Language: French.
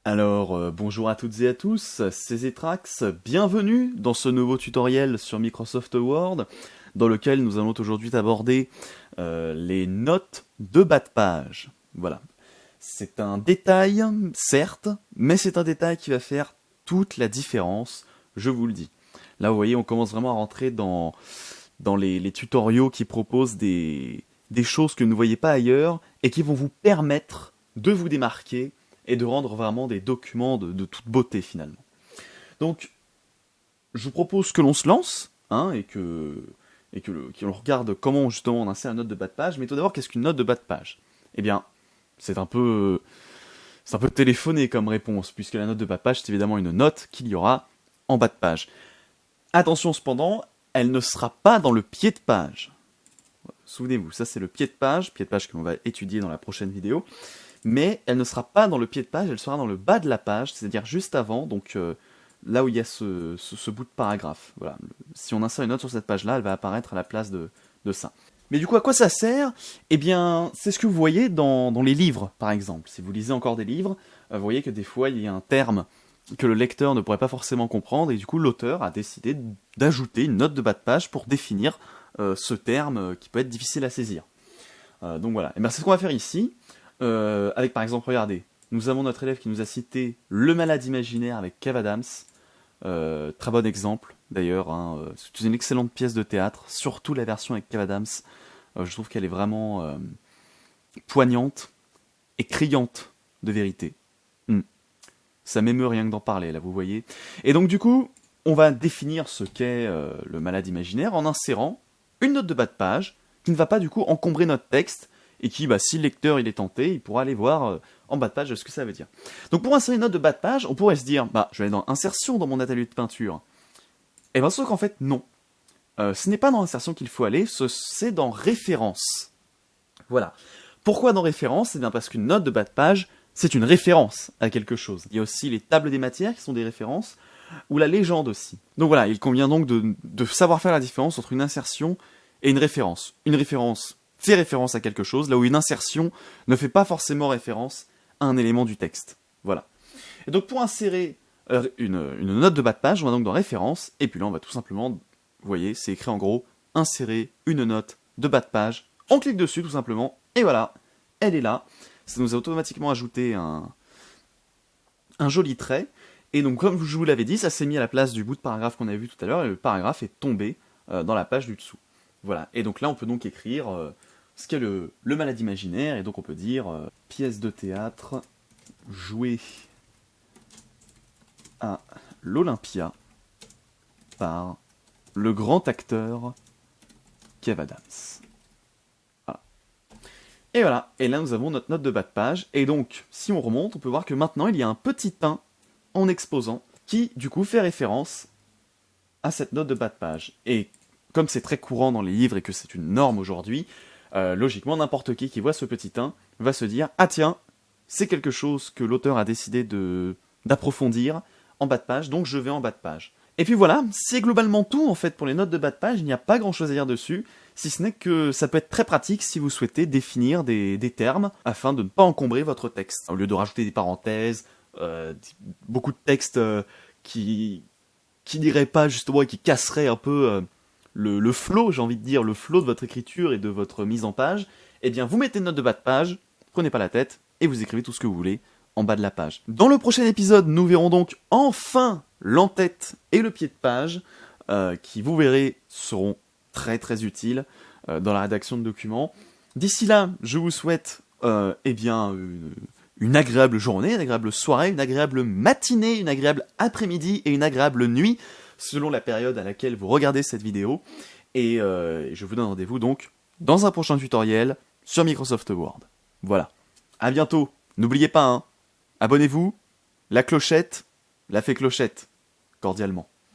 Bonjour à toutes et à tous, c'est Zetrax, bienvenue dans ce nouveau tutoriel sur Microsoft Word, dans lequel nous allons aujourd'hui aborder les notes de bas de page. Voilà. C'est un détail, certes, mais c'est un détail qui va faire toute la différence, je vous le dis. Là, vous voyez, on commence vraiment à rentrer dans les tutoriaux qui proposent des choses que vous ne voyez pas ailleurs et qui vont vous permettre de vous démarquer et de rendre vraiment des documents de toute beauté finalement. Donc, je vous propose que l'on se lance, et qu'on regarde comment justement on insère une note de bas de page. Mais tout d'abord, qu'est-ce qu'une note de bas de page? Eh bien, c'est un peu téléphoné comme réponse, puisque la note de bas de page, c'est évidemment une note qu'il y aura en bas de page. Attention cependant, elle ne sera pas dans le pied de page. Souvenez-vous, ça c'est le pied de page que l'on va étudier dans la prochaine vidéo. Mais elle ne sera pas dans le pied de page, elle sera dans le bas de la page, c'est-à-dire juste avant, donc là où il y a ce bout de paragraphe. Voilà. Si on insère une note sur cette page-là, elle va apparaître à la place de ça. Mais du coup, à quoi ça sert? Eh bien, c'est ce que vous voyez dans les livres, par exemple. Si vous lisez encore des livres, vous voyez que des fois, il y a un terme que le lecteur ne pourrait pas forcément comprendre, et du coup, l'auteur a décidé d'ajouter une note de bas de page pour définir ce terme qui peut être difficile à saisir. Donc voilà, et bien c'est ce qu'on va faire ici. Avec par exemple, regardez, nous avons notre élève qui nous a cité Le Malade Imaginaire avec Kev Adams, très bon exemple d'ailleurs, c'est une excellente pièce de théâtre, surtout la version avec Kev Adams, je trouve qu'elle est vraiment poignante et criante de vérité. Ça m'émeut rien que d'en parler là, vous voyez. Et donc du coup, on va définir ce qu'est le Malade Imaginaire en insérant une note de bas de page qui ne va pas du coup encombrer notre texte, et qui, si le lecteur il est tenté, il pourra aller voir en bas de page ce que ça veut dire. Donc pour insérer une note de bas de page, on pourrait se dire, je vais aller dans Insertion dans mon atelier de peinture. Et bien sauf qu'en fait, non. Ce n'est pas dans Insertion qu'il faut aller, c'est dans Référence. Voilà. Pourquoi dans Référence? Eh bien parce qu'une note de bas de page, c'est une référence à quelque chose. Il y a aussi les tables des matières qui sont des références, ou la légende aussi. Donc voilà, il convient donc de savoir faire la différence entre une insertion et une référence. Une référence fait référence à quelque chose, là où une insertion ne fait pas forcément référence à un élément du texte. Voilà. Et donc pour insérer une note de bas de page, on va donc dans Référence, et puis là on va tout simplement, vous voyez, c'est écrit en gros, insérer une note de bas de page. On clique dessus tout simplement, et voilà, elle est là. Ça nous a automatiquement ajouté un joli trait, et donc comme je vous l'avais dit, ça s'est mis à la place du bout de paragraphe qu'on avait vu tout à l'heure, et le paragraphe est tombé dans la page du dessous. Voilà, et donc là on peut donc écrire ce qu'est le Malade Imaginaire, et donc on peut dire pièce de théâtre jouée à l'Olympia par le grand acteur Kev Adams. Voilà. Et voilà, et là nous avons notre note de bas de page, et donc si on remonte, on peut voir que maintenant il y a un petit 1 en exposant qui du coup fait référence à cette note de bas de page. Et comme c'est très courant dans les livres et que c'est une norme aujourd'hui, logiquement, n'importe qui voit ce petit 1 va se dire « Ah tiens, c'est quelque chose que l'auteur a décidé d'approfondir en bas de page, donc je vais en bas de page. » Et puis voilà, c'est globalement tout en fait pour les notes de bas de page, il n'y a pas grand chose à dire dessus, si ce n'est que ça peut être très pratique si vous souhaitez définir des termes afin de ne pas encombrer votre texte. Au lieu de rajouter des parenthèses, beaucoup de textes qui n'iraient pas justement et qui casseraient un peu le flow, j'ai envie de dire, le flow de votre écriture et de votre mise en page, eh bien vous mettez une note de bas de page, prenez pas la tête, et vous écrivez tout ce que vous voulez en bas de la page. Dans le prochain épisode, nous verrons donc enfin l'entête et le pied de page, qui, vous verrez, seront très très utiles dans la rédaction de documents. D'ici là, je vous souhaite une agréable journée, une agréable soirée, une agréable matinée, une agréable après-midi et une agréable nuit, selon la période à laquelle vous regardez cette vidéo. Et je vous donne rendez-vous donc dans un prochain tutoriel sur Microsoft Word. Voilà. À bientôt. N'oubliez pas, abonnez-vous, la clochette, la fée clochette. Cordialement.